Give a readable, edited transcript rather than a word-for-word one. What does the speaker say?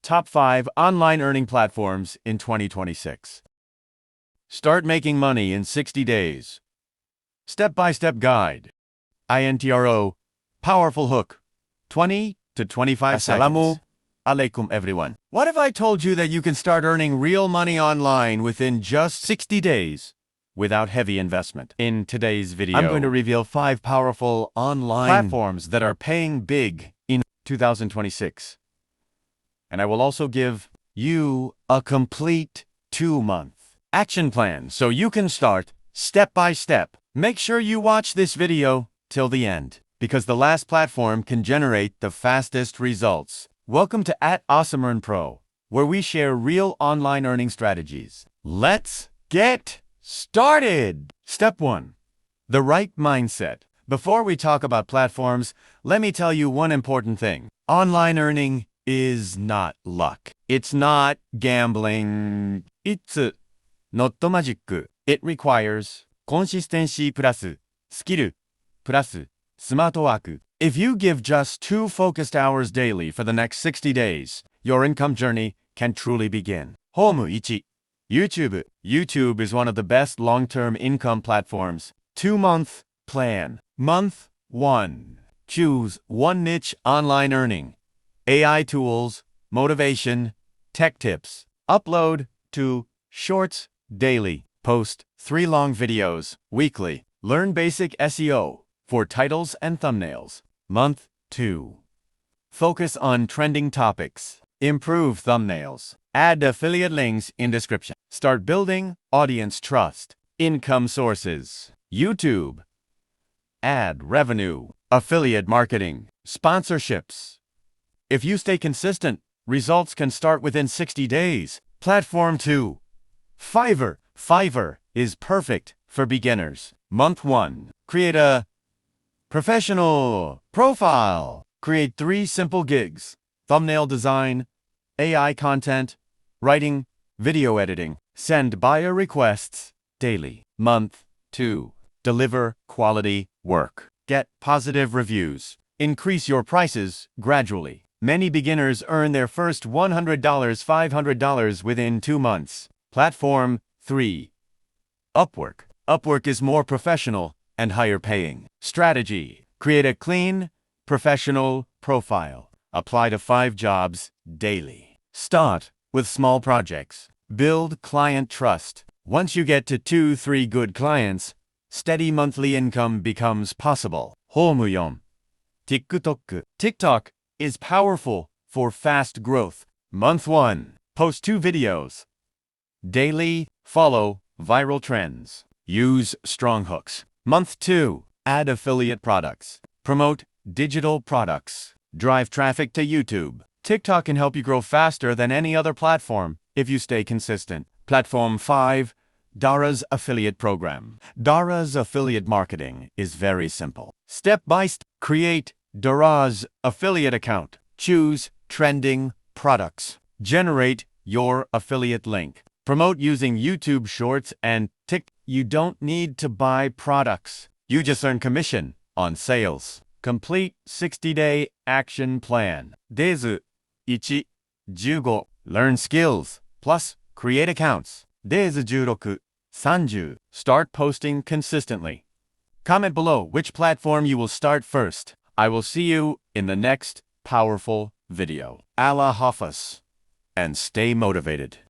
Top 5 Online Earning Platforms in 2026. Start making money in 60 days. Step-by-step guide. INTRO. Powerful hook. 20 to 25 seconds. Assalamu alaikum, everyone. What if I told you that you can start earning real money online within just 60 days without heavy investment? In today's video, I'm going to reveal 5 powerful online platforms that are paying big in 2026. And I will also give you a complete 2-month action plan so you can start step by step. Make sure you watch this video till the end, because the last platform can generate the fastest results. Welcome to @AwesomeEarnPro, where we share real online earning strategies. Let's get started! Step 1. The right mindset. Before we talk about platforms, let me tell you one important thing. Online earning is not luck. It's not gambling. It's not magic. It requires consistency plus skill plus smart work. If you give just 2 focused hours daily for the next 60 days, your income journey can truly begin. Home 1. YouTube. YouTube is one of the best long-term income platforms. 2-month plan. Month 1. Choose one niche: online earning, AI tools, motivation, tech tips. Upload 2 shorts daily. Post 3 long videos weekly. Learn basic SEO for titles and thumbnails. Month 2. Focus on trending topics. Improve thumbnails. Add affiliate links in description. Start building audience trust. Income sources. YouTube. Ad revenue. Affiliate marketing. Sponsorships. If you stay consistent, results can start within 60 days. Platform 2. Fiverr. Fiverr is perfect for beginners. Month 1. Create a professional profile. Create 3 simple gigs: thumbnail design, AI content, writing, video editing. Send buyer requests daily. Month 2. Deliver quality work. Get positive reviews. Increase your prices gradually. Many beginners earn their first $100, $500 within 2 months. Platform 3. Upwork. Upwork is more professional and higher paying. Strategy. Create a clean, professional profile. Apply to 5 jobs daily. Start with small projects. Build client trust. Once you get to 2-3 good clients, steady monthly income becomes possible. Home 4. TikTok. TikTok is powerful for fast growth. Month 1. Post 2 videos daily. Follow viral trends. Use strong hooks. Month 2. Add affiliate products. Promote digital products. Drive traffic to YouTube. TikTok can help you grow faster than any other platform if you stay consistent. Platform 5. Dara's affiliate program. Dara's affiliate marketing is very simple. Step by step. Create Dara's affiliate account. Choose trending products. Generate your affiliate link. Promote using YouTube Shorts and TikTok. You don't need to buy products. You just earn commission on sales. Complete 60-day action plan. デイズ 1、15 Learn skills plus create accounts. デイズ16、30 Start posting consistently. Comment below which platform you will start first. I will see you in the next powerful video. Allah Hafiz, and stay motivated.